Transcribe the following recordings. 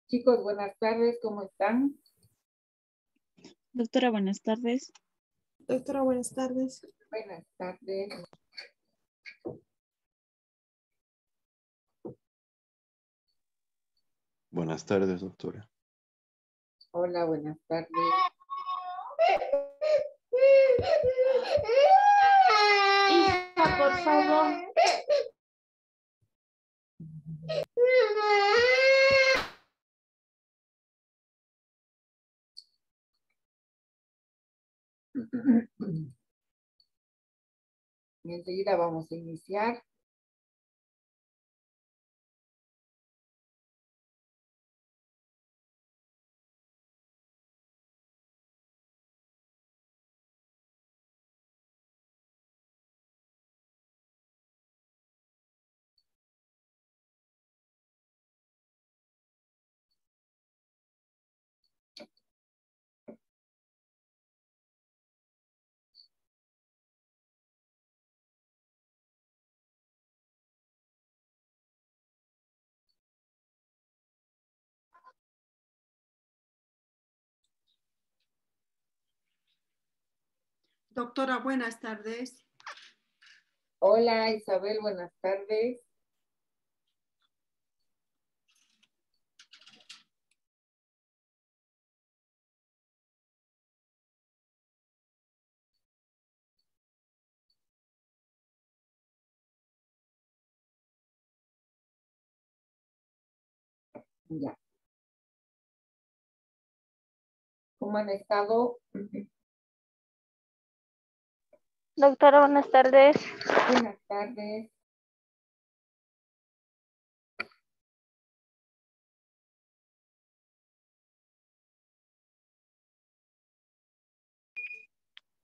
Chicos, buenas tardes, ¿cómo están? Doctora, buenas tardes. Doctora, buenas tardes. Buenas tardes. Buenas tardes, doctora. Hola, buenas tardes. Hija, por favor. Y enseguida vamos a iniciar. Doctora, buenas tardes. Hola, Isabel, buenas tardes. Ya. ¿Cómo han estado? Doctora, buenas tardes. Buenas tardes.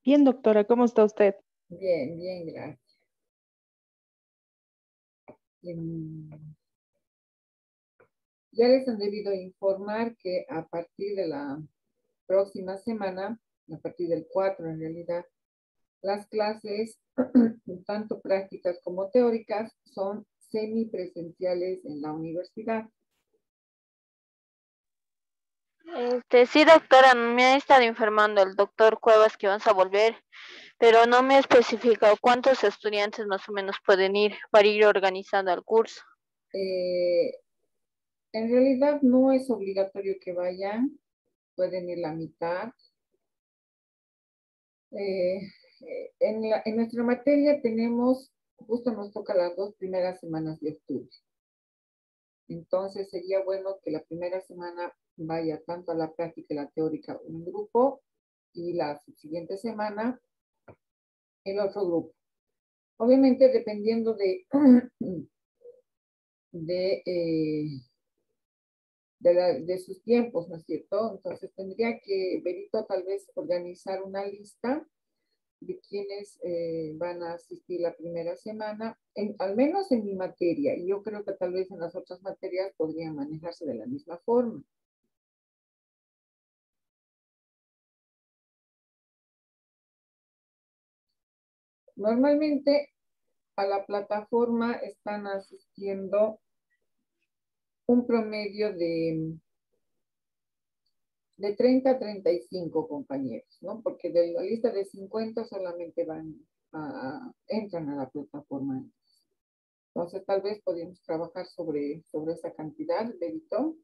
Bien, doctora, ¿cómo está usted? Bien, bien, gracias. Em, Ya les han debido informar que a partir de la próxima semana, a partir del 4 en realidad, las clases, tanto prácticas como teóricas, son semipresenciales en la universidad. Sí, doctora, me ha estado informando el doctor Cuevas que vamos a volver, pero no me ha especificado cuántos estudiantes más o menos pueden ir para ir organizando el curso. En realidad no es obligatorio que vayan, pueden ir la mitad. En nuestra materia tenemos, justo nos toca las 2 primeras semanas de octubre. Entonces sería bueno que la primera semana vaya tanto a la práctica y la teórica un grupo y la siguiente semana el otro grupo. Obviamente dependiendo de sus tiempos, ¿no es cierto? Entonces tendría que Berito tal vez organizar una lista de quienes van a asistir la primera semana, al menos en mi materia, y yo creo que tal vez en las otras materias podrían manejarse de la misma forma. Normalmente a la plataforma están asistiendo un promedio de 30 a 35 compañeros, ¿no? Porque de la lista de 50 solamente entran a la plataforma. Entonces, tal vez podríamos trabajar sobre esa cantidad, Berito.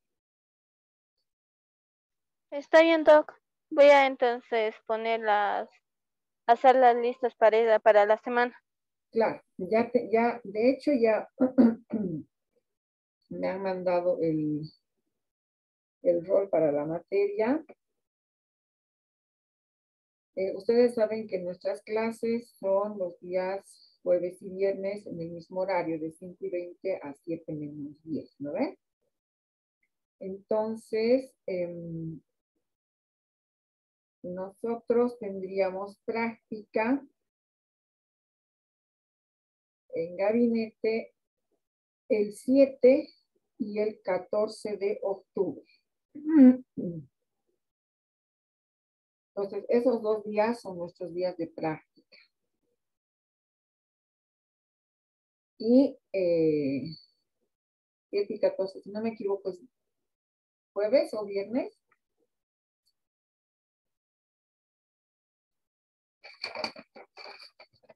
Está bien, doc. Voy a entonces hacer las listas para la semana. Claro, de hecho, ya me han mandado el rol para la materia. Ustedes saben que nuestras clases son los días jueves y viernes en el mismo horario, de 5:20 a 7 menos 10, ¿no ven? Entonces, nosotros tendríamos práctica en gabinete el 7 y el 14 de octubre. Entonces, esos 2 días son nuestros días de práctica. y 7 y 14, si no me equivoco, es jueves o viernes.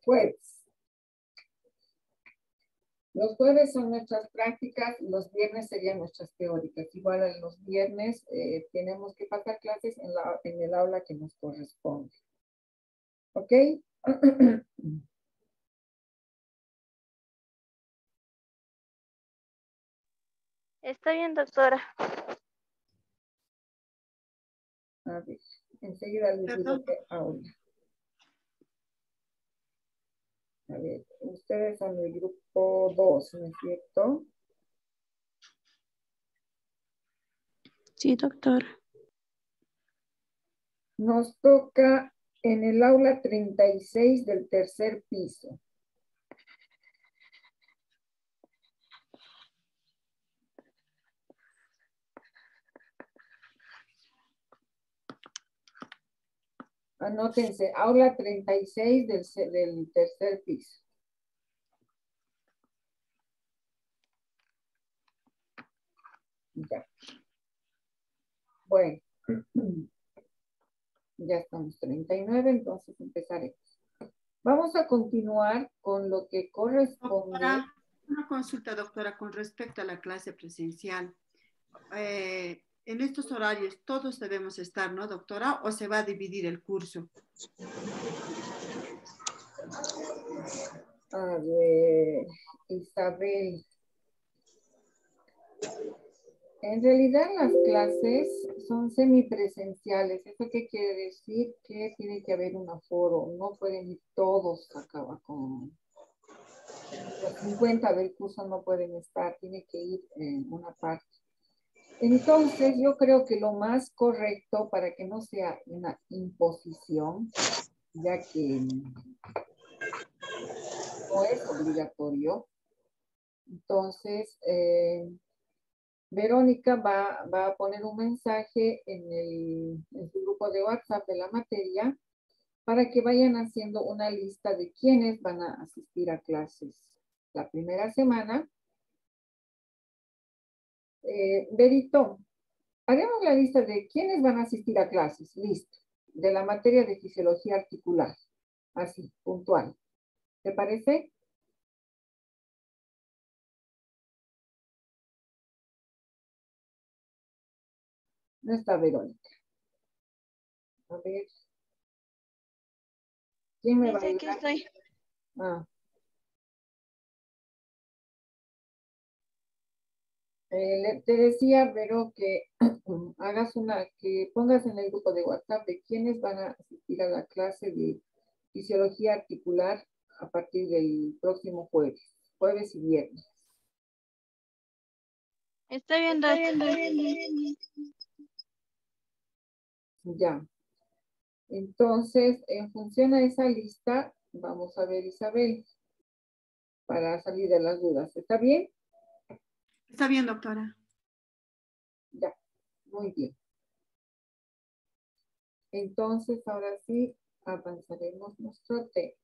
Jueves. Los jueves son nuestras prácticas, los viernes serían nuestras teóricas. Igual en los viernes tenemos que pasar clases en el aula que nos corresponde. ¿Ok? Está bien, doctora. A ver, enseguida les digo Perdón. que aula. A ver, ustedes son el grupo 2, ¿no es cierto? Sí, doctora. Nos toca en el aula 36 del tercer piso. Anótense, aula 36 del tercer piso. Ya. Bueno. Ya estamos 39, entonces empezaremos. Vamos a continuar con lo que corresponde. Doctora, una consulta, doctora, con respecto a la clase presencial. En estos horarios todos debemos estar, ¿no, doctora? ¿O se va a dividir el curso? A ver, Isabel. En realidad las clases son semipresenciales. ¿Eso qué quiere decir? Que tiene que haber un aforo. No pueden ir todos acá con los 50 del curso, no pueden estar. Tiene que ir en una parte. Entonces, yo creo que lo más correcto para que no sea una imposición, ya que no es obligatorio, entonces Verónica va a poner un mensaje en su grupo de WhatsApp de la materia para que vayan haciendo una lista de quiénes van a asistir a clases la primera semana. Berito, haremos la lista de quiénes van a asistir a clases, listo, de la materia de fisiología articular, así, puntual. ¿Te parece? No está Verónica. A ver. ¿Quién me va a Dice que ayudar? estoy. Ah. Te decía, Vero, que que pongas en el grupo de WhatsApp de quiénes van a asistir a la clase de fisiología articular a partir del próximo jueves y viernes. Está bien, doctora. Ya. Entonces, en función a esa lista, vamos a ver, Isabel, para salir de las dudas. ¿Está bien? Está bien, doctora. Ya, muy bien. Entonces, ahora sí, avanzaremos nuestro tema.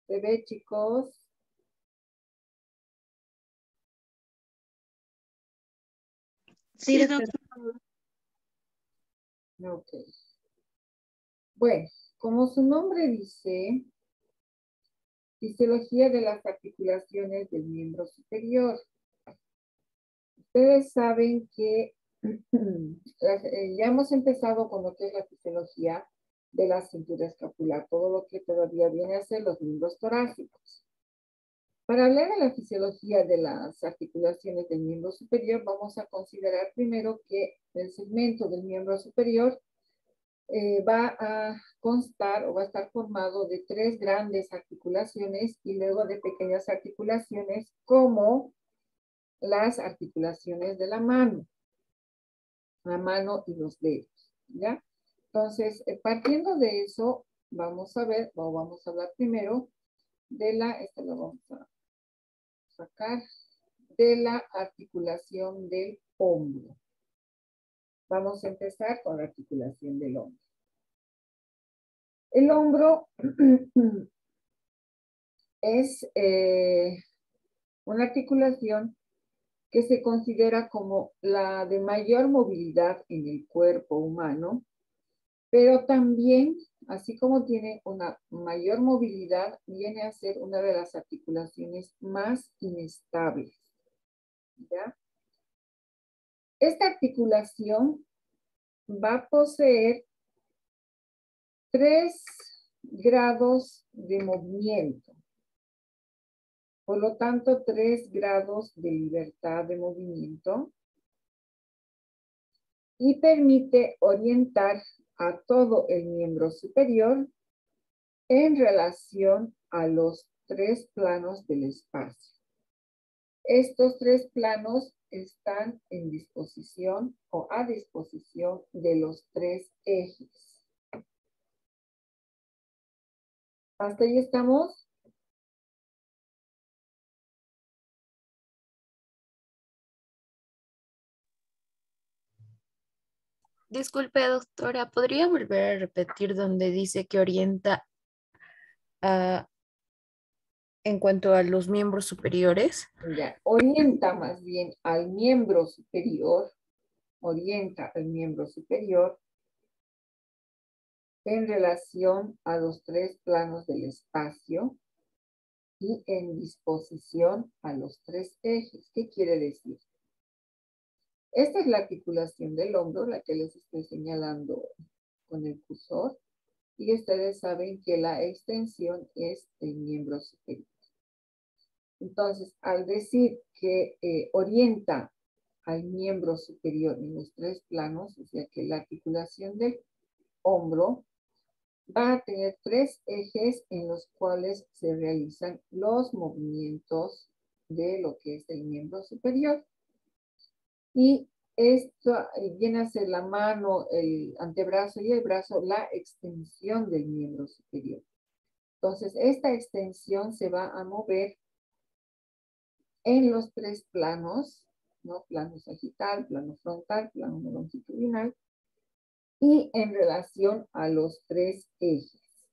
¿Se ve, chicos? Sí, doctora. Ok. Bueno, como su nombre dice, fisiología de las articulaciones del miembro superior. Ustedes saben que ya hemos empezado con lo que es la fisiología de la cintura escapular, todo lo que todavía viene a ser los miembros torácicos. Para hablar de la fisiología de las articulaciones del miembro superior, vamos a considerar primero que el segmento del miembro superior va a constar o va a estar formado de 3 grandes articulaciones y luego de pequeñas articulaciones como las articulaciones de la mano y los dedos, ¿ya? Entonces, partiendo de eso, vamos a ver, o vamos a hablar primero de esta lo vamos a sacar, de la articulación del hombro. Vamos a empezar con la articulación del hombro. El hombro es Una articulación que se considera como la de mayor movilidad en el cuerpo humano, pero también, así como tiene una mayor movilidad, viene a ser una de las articulaciones más inestables. ¿Ya? Esta articulación va a poseer 3 grados de movimiento. Por lo tanto, 3 grados de libertad de movimiento y permite orientar a todo el miembro superior en relación a los 3 planos del espacio. Estos 3 planos están en disposición o a disposición de los 3 ejes. ¿Hasta ahí estamos? Disculpe, doctora, ¿podría volver a repetir donde dice que orienta en cuanto a los miembros superiores? Ya, orienta más bien al miembro superior, orienta al miembro superior en relación a los 3 planos del espacio y en disposición a los 3 ejes. ¿Qué quiere decir? Esta es la articulación del hombro, la que les estoy señalando con el cursor, y ustedes saben que la extensión es el miembro superior. Entonces, al decir que orienta al miembro superior en los 3 planos, o sea que la articulación del hombro va a tener 3 ejes en los cuales se realizan los movimientos de lo que es el miembro superior. Y esto viene a ser la mano, el antebrazo y el brazo, la extensión del miembro superior. Entonces, esta extensión se va a mover en los 3 planos, ¿no? Plano sagital, plano frontal, plano longitudinal, y en relación a los 3 ejes.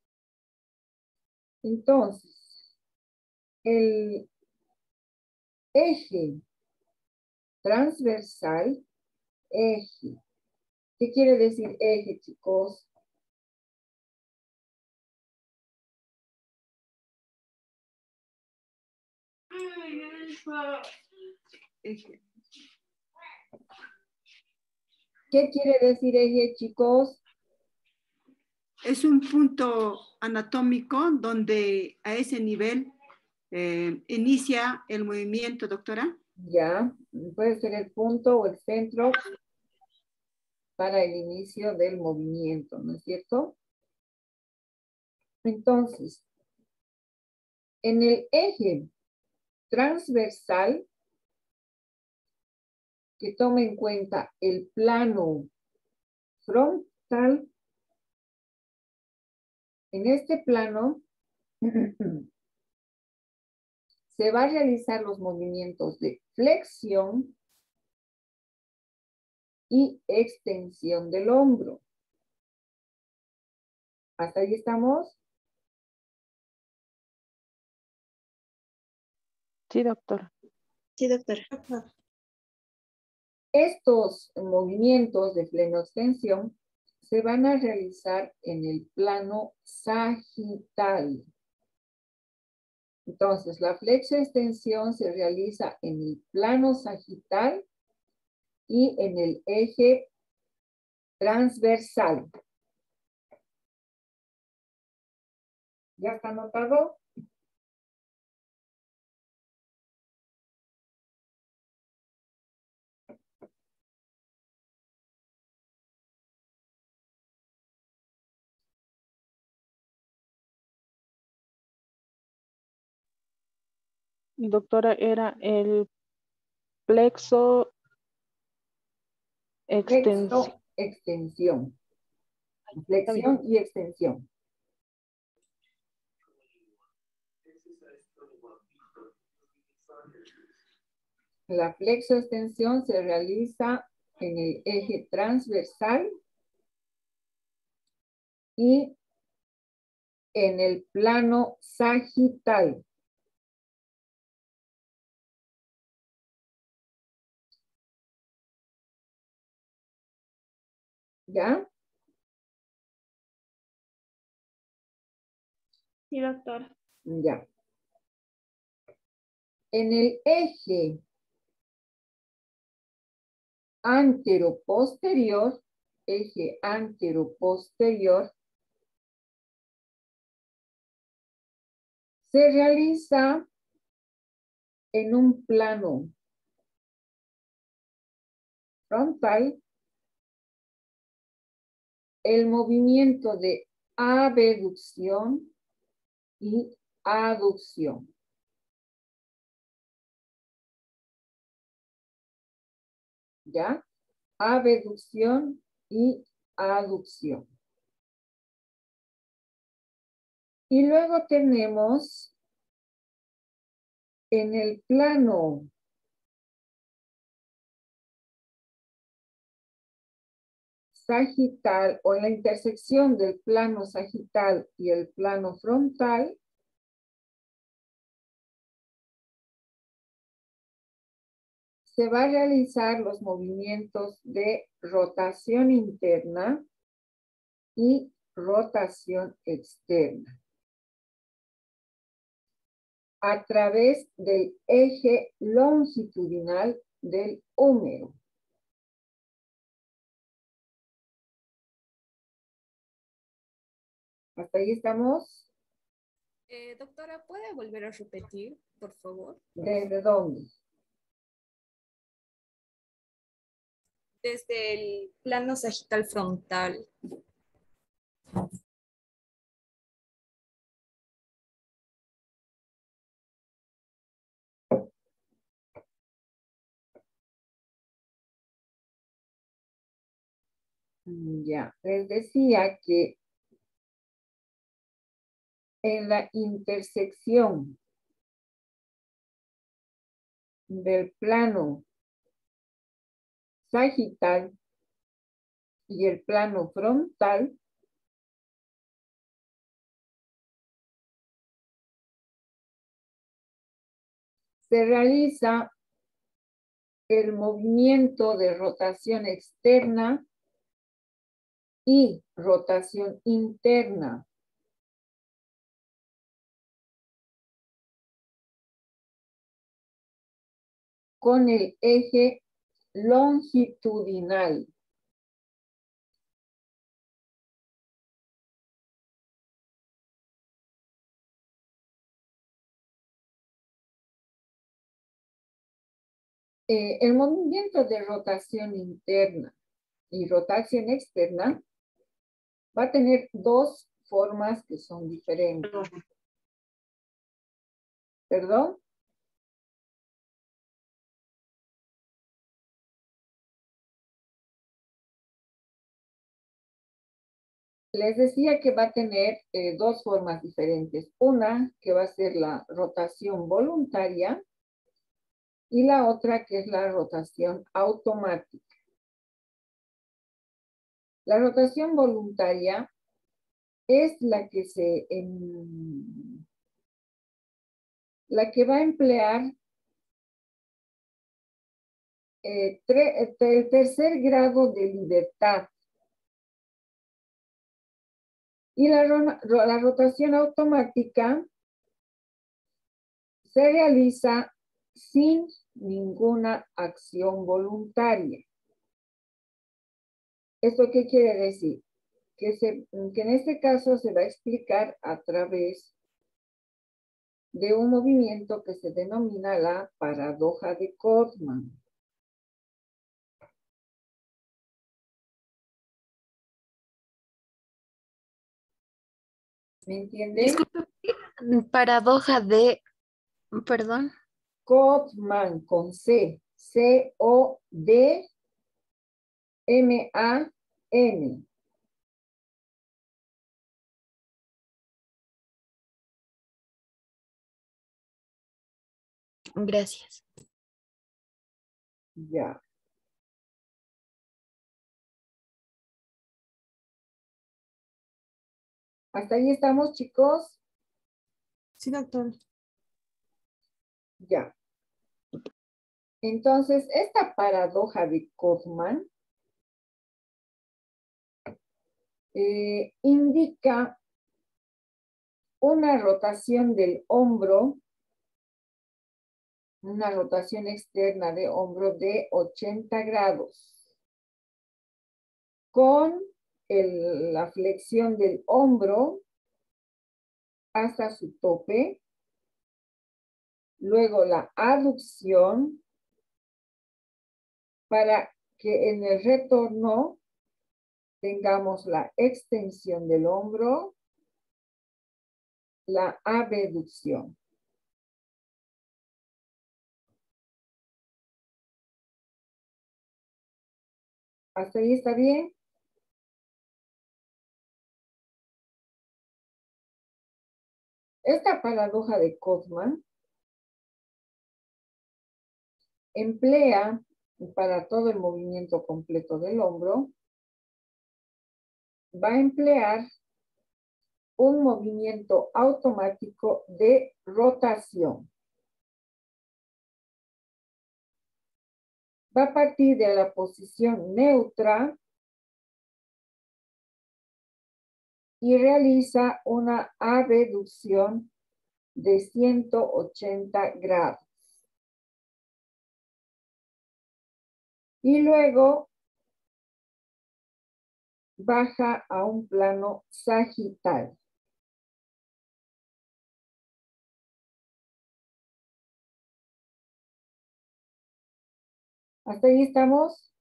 Entonces, el eje transversal, eje. ¿Qué quiere decir eje, chicos? Eje. ¿Qué quiere decir eje, chicos? Es un punto anatómico donde a ese nivel inicia el movimiento, doctora. Ya, puede ser el punto o el centro para el inicio del movimiento, ¿no es cierto? Entonces, en el eje transversal, que tome en cuenta el plano frontal, en este plano se va a realizar los movimientos de flexión y extensión del hombro. ¿Hasta ahí estamos? Sí, doctora. Sí, doctora. Estos movimientos de flexoextensión se van a realizar en el plano sagital. Entonces, la flexoextensión se realiza en el plano sagital y en el eje transversal. ¿Ya está anotado? Doctora, era el plexo extensión. Extensión. Flexión y extensión. La flexoextensión se realiza en el eje transversal y en el plano sagital. ¿Ya? Sí, doctora. Ya. En el eje antero-posterior, se realiza en un plano frontal el movimiento de abducción y aducción. ¿Ya? Abducción y aducción. Y luego tenemos en el plano sagital o en la intersección del plano sagital y el plano frontal, se va a realizar los movimientos de rotación interna y rotación externa a través del eje longitudinal del húmero. ¿Hasta ahí estamos? Doctora, ¿puede volver a repetir, por favor? ¿Desde dónde? Desde el plano sagital frontal. Ya, les decía que en la intersección del plano sagital y el plano frontal, se realiza el movimiento de rotación externa y rotación interna. Con el eje longitudinal. El movimiento de rotación interna y rotación externa va a tener dos formas que son diferentes. ¿Perdón? Les decía que va a tener dos formas diferentes. Una que va a ser la rotación voluntaria y la otra que es la rotación automática. La rotación voluntaria es la que va a emplear el tercer grado de libertad. Y la rotación automática se realiza sin ninguna acción voluntaria. ¿Esto qué quiere decir? Que en este caso se va a explicar a través de un movimiento que se denomina la paradoja de Codman. ¿Me entienden? Disculpe, paradoja de, perdón. Codman con C. C-O-D-M-A-N. Gracias. Ya. ¿Hasta ahí estamos, chicos? Sí, doctor. Ya. Entonces, esta paradoja de Codman indica una rotación del hombro, una rotación externa de hombro de 80 grados, con la flexión del hombro hasta su tope, luego la aducción, para que en el retorno tengamos la extensión del hombro, la abducción. ¿Hasta ahí está bien? Esta paradoja de Kaufman emplea para todo el movimiento completo del hombro, va a emplear un movimiento automático de rotación. Va a partir de la posición neutra y realiza una abducción de 180 grados. Y luego baja a un plano sagital. ¿Hasta ahí estamos?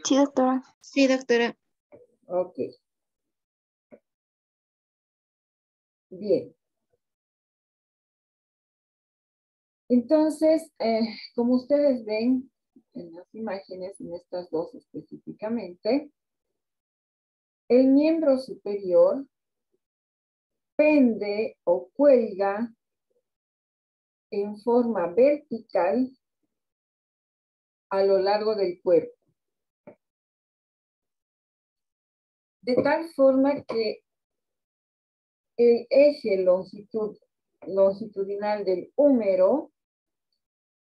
Sí, doctora. Sí, doctora. Ok. Bien. Entonces, como ustedes ven en las imágenes, en estas dos específicamente, el miembro superior pende o cuelga en forma vertical a lo largo del cuerpo. De tal forma que el eje longitudinal del húmero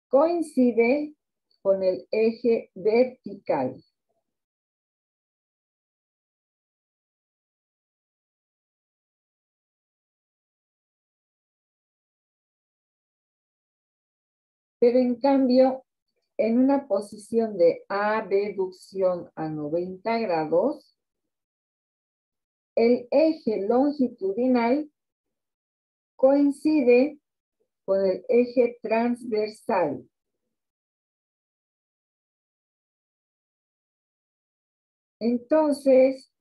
coincide con el eje vertical. Pero en cambio, en una posición de abducción a 90 grados, el eje longitudinal coincide con el eje transversal. Entonces,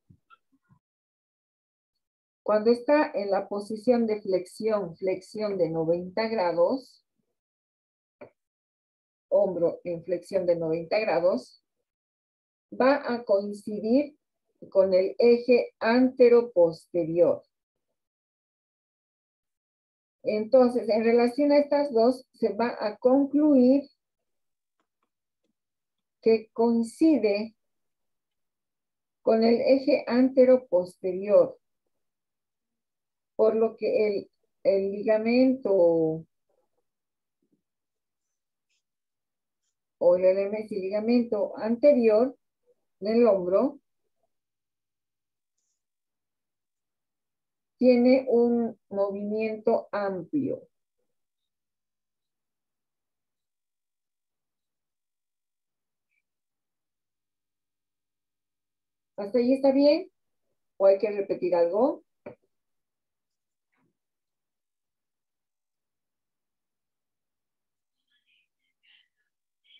cuando está en la posición de flexión de 90 grados, hombro en flexión de 90 grados, va a coincidir con el eje antero-posterior. Entonces, en relación a estas dos, se va a concluir que coincide con el eje antero-posterior, por lo que el ligamento o el ligamento anterior del hombro tiene un movimiento amplio. ¿Hasta ahí está bien? ¿O hay que repetir algo?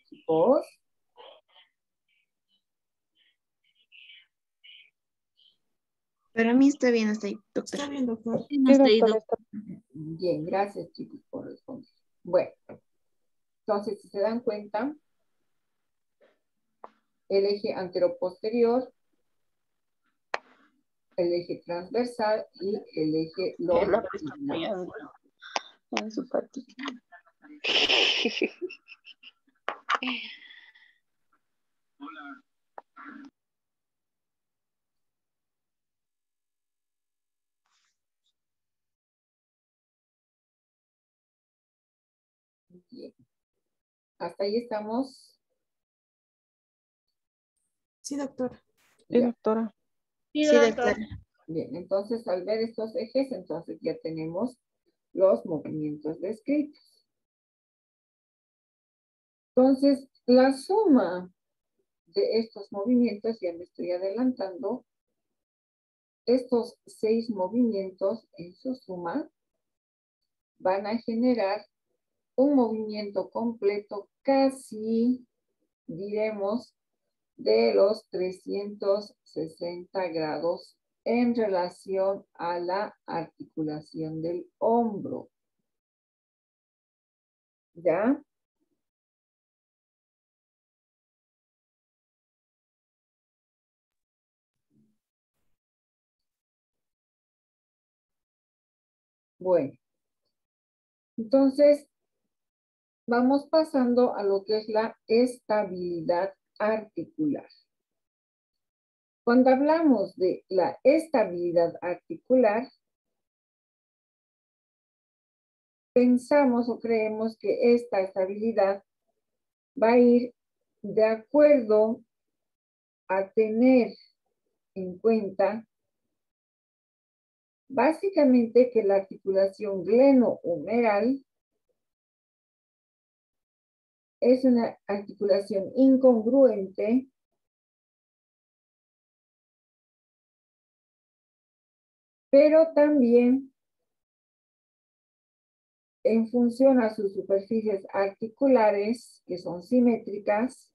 Chicos. Para mí está bien hasta ahí, Está doctora. bien, doctor. Sí, doctora. Bien, gracias chicos por responder. Bueno, entonces si se dan cuenta, el eje anteroposterior, el eje transversal y el eje longitudinal. En su patita. Bien. Hasta ahí estamos. Sí, doctora. Sí, Ya. doctora. Sí, Sí, doctor. doctora. Bien, entonces al ver estos ejes, entonces ya tenemos los movimientos descritos. Entonces, la suma de estos movimientos, ya me estoy adelantando, estos 6 movimientos en su suma van a generar un movimiento completo casi, diremos, de los 360 grados en relación a la articulación del hombro. ¿Ya? Bueno, entonces vamos pasando a lo que es la estabilidad articular. Cuando hablamos de la estabilidad articular, pensamos o creemos que esta estabilidad va a ir de acuerdo a tener en cuenta básicamente que la articulación glenohumeral es una articulación incongruente pero también en función a sus superficies articulares, que son simétricas,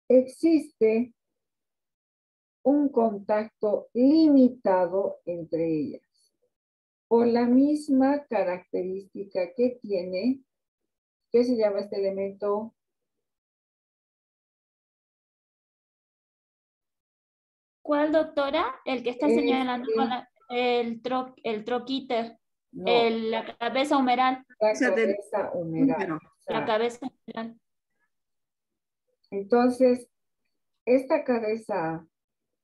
existe un contacto limitado entre ellas, por la misma característica que tiene, ¿qué se llama este elemento? ¿Cuál, doctora? El que está señalando con el troquíter, No, la cabeza humeral, la Esa del cabeza humeral. húmero. la cabeza humeral. Entonces, esta cabeza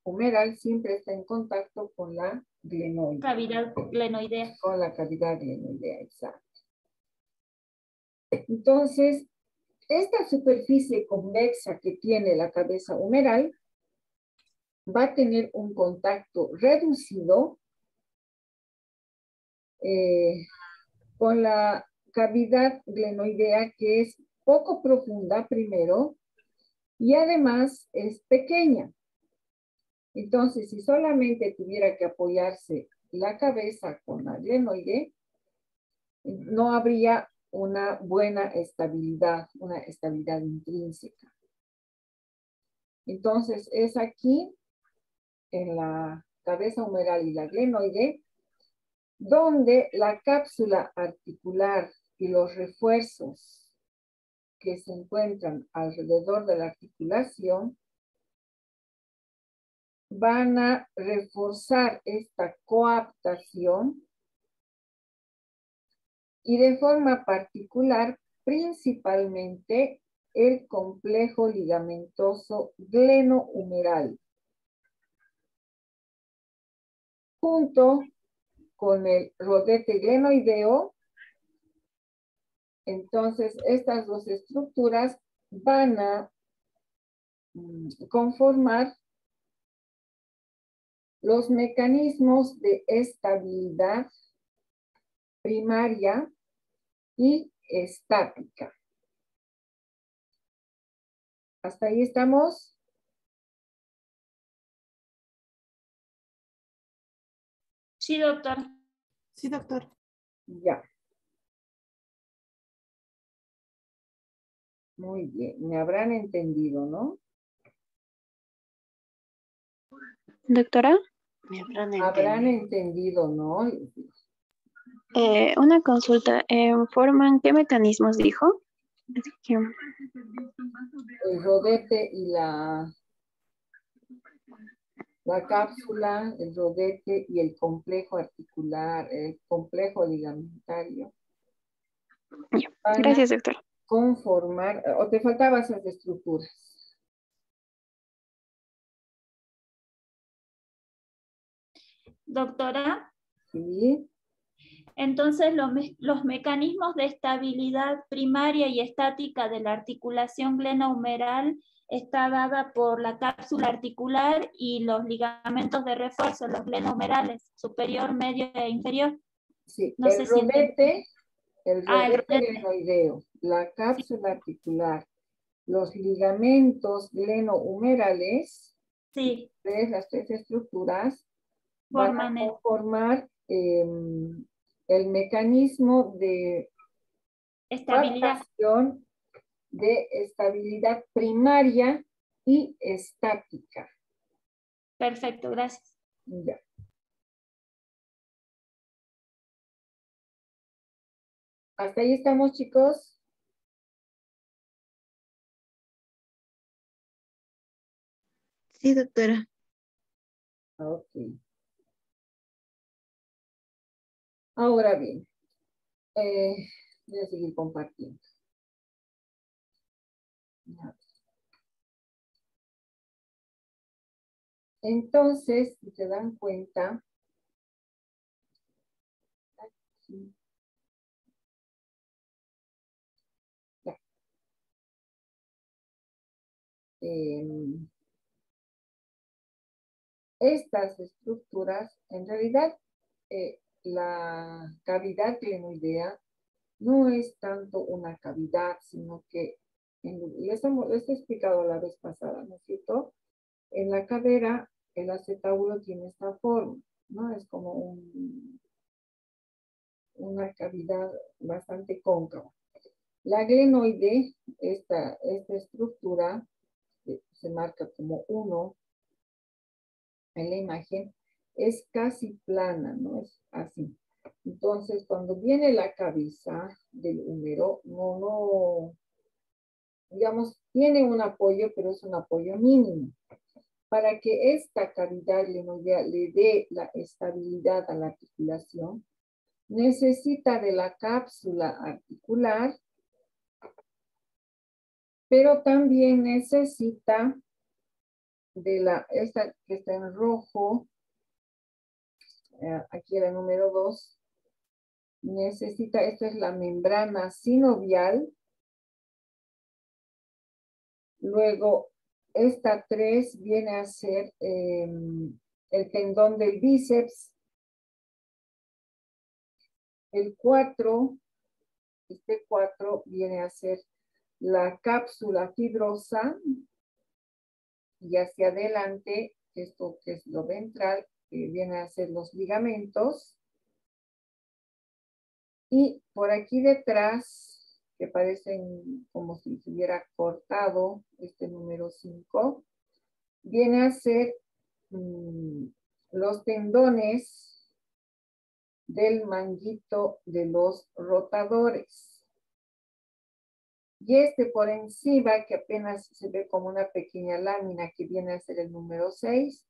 humeral siempre está en contacto con la glenoide. Cavidad glenoidea. Con la cavidad glenoidea, exacto. Entonces, esta superficie convexa que tiene la cabeza humeral va a tener un contacto reducido con la cavidad glenoidea, que es poco profunda primero y además es pequeña. Entonces, si solamente tuviera que apoyarse la cabeza con la glenoide, no habría una buena estabilidad, una estabilidad intrínseca. Entonces, es aquí, en la cabeza humeral y la glenoide, donde la cápsula articular y los refuerzos que se encuentran alrededor de la articulación van a reforzar esta coaptación y de forma particular, principalmente el complejo ligamentoso glenohumeral, junto con el rodete glenoideo. Entonces, estas dos estructuras van a conformar los mecanismos de estabilidad primaria y estática. ¿Hasta ahí estamos? Sí, doctor. Sí, doctor. Ya. Muy bien, me habrán entendido, ¿no? Doctora, Habrán entendido, ¿no? una consulta. ¿Forman qué mecanismos dijo? Es que- El rodete y la cápsula, el rodete y el complejo articular, el complejo ligamentario. Ya. Van a Gracias, doctora. conformar, o te faltaban esas estructuras. Doctora, Sí, Entonces, los mecanismos de estabilidad primaria y estática de la articulación glenohumeral está dada por la cápsula articular y los ligamentos de refuerzo, los glenohumerales, superior, medio e inferior. Sí, No sé el si rodete, el Ah, el rodete rodete. glenoideo, la cápsula articular, los ligamentos glenohumerales, Sí, las tres estructuras van a forman el- conformar el mecanismo de estabilidad. captación de estabilidad primaria y estática. Perfecto, gracias. Ya. ¿Hasta ahí estamos, chicos? Sí, doctora. Ok. Ahora bien, voy a seguir compartiendo. Entonces, si se dan cuenta, aquí, ya. Estas estructuras, en realidad, la cavidad glenoidea no es tanto una cavidad, sino que, les he explicado la vez pasada, ¿no es cierto? En la cadera, el acetábulo tiene esta forma, ¿no? Es como una cavidad bastante cóncava. La glenoide, esta estructura, que se marca como 1 en la imagen, es casi plana, ¿no? Es así. Entonces, cuando viene la cabeza del húmero, digamos, tiene un apoyo, pero es un apoyo mínimo. Para que esta cavidad glenoidea le dé la estabilidad a la articulación, necesita de la cápsula articular, pero también necesita de esta que está en rojo, aquí era el número 2, necesita, esta es la membrana sinovial, luego esta 3 viene a ser el tendón del bíceps, el 4, este 4 viene a ser la cápsula fibrosa, y hacia adelante, esto que es lo ventral, viene a ser los ligamentos, y por aquí detrás, que parecen como si se hubiera cortado este número 5, viene a ser los tendones del manguito de los rotadores. Y este por encima, que apenas se ve como una pequeña lámina que viene a ser el número 6,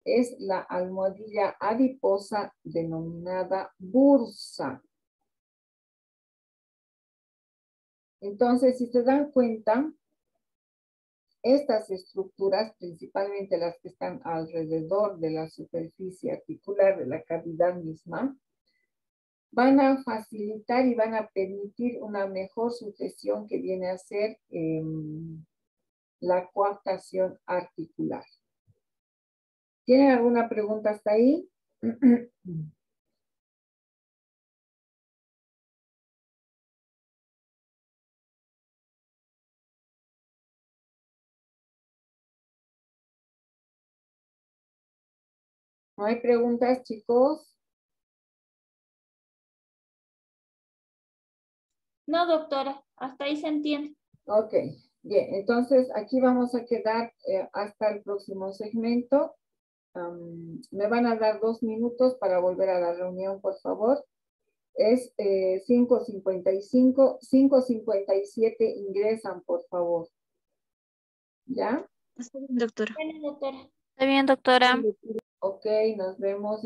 es la almohadilla adiposa denominada bursa. Entonces, si se dan cuenta, estas estructuras, principalmente las que están alrededor de la superficie articular de la cavidad misma, van a facilitar y van a permitir una mejor sucesión que viene a ser la coaptación articular. ¿Tienen alguna pregunta hasta ahí? ¿No hay preguntas, chicos? No, doctora, hasta ahí se entiende. Ok, bien, entonces aquí vamos a quedar hasta el próximo segmento. Me van a dar 2 minutos para volver a la reunión, por favor. Es 5:55, 5:57 ingresan, por favor. ¿Ya? Está bien, doctora. Bueno, doctora. Está bien, doctora. Ok, nos vemos.